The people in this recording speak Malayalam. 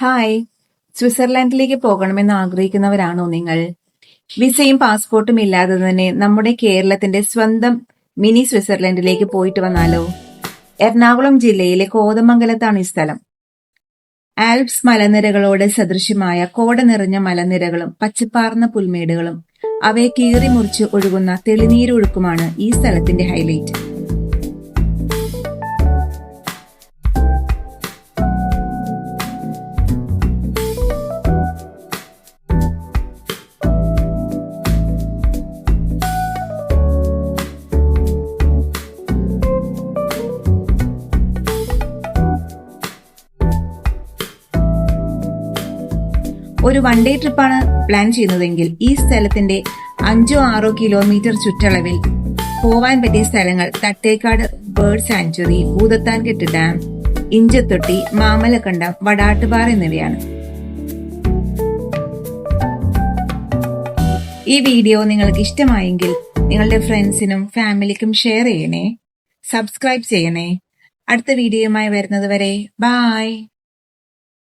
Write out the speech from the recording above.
ഹായ്, സ്വിറ്റ്സർലൻഡിലേക്ക് പോകണമെന്ന് ആഗ്രഹിക്കുന്നവരാണോ നിങ്ങൾ? വിസയും പാസ്പോർട്ടും ഇല്ലാതെ തന്നെ നമ്മുടെ കേരളത്തിന്റെ സ്വന്തം മിനി സ്വിറ്റ്സർലൻഡിലേക്ക് പോയിട്ട് വന്നാലോ? എറണാകുളം ജില്ലയിലെ കോതമംഗലത്താണ് ഈ സ്ഥലം. ആൽപ്സ് മലനിരകളോട് സദൃശ്യമായ കോട നിറഞ്ഞ മലനിരകളും പച്ചപ്പാർന്ന പുൽമേടുകളും അവയെ കീറി മുറിച്ച് ഒഴുകുന്ന തെളിനീരൊഴുക്കുമാണ് ഈ സ്ഥലത്തിന്റെ ഹൈലൈറ്റ്. ഒരു വൺ ഡേ ട്രിപ്പാണ് പ്ലാൻ ചെയ്യുന്നതെങ്കിൽ ഈ സ്ഥലത്തിന്റെ 5-6 കിലോമീറ്റർ ചുറ്റളവിൽ പോവാൻ പറ്റിയ സ്ഥലങ്ങൾ Thattekad bird sanctuary, Bhoothathankettu dam, Inchathotti, Mamalakandam, Vadattupara എന്നിവയാണ്. ഈ വീഡിയോ നിങ്ങൾക്ക് ഇഷ്ടമായെങ്കിൽ നിങ്ങളുടെ ഫ്രണ്ട്സിനും ഫാമിലിക്കും ഷെയർ ചെയ്യണേ, സബ്സ്ക്രൈബ് ചെയ്യണേ. അടുത്ത വീഡിയോയുമായി വരുന്നത് വരെ ബൈ.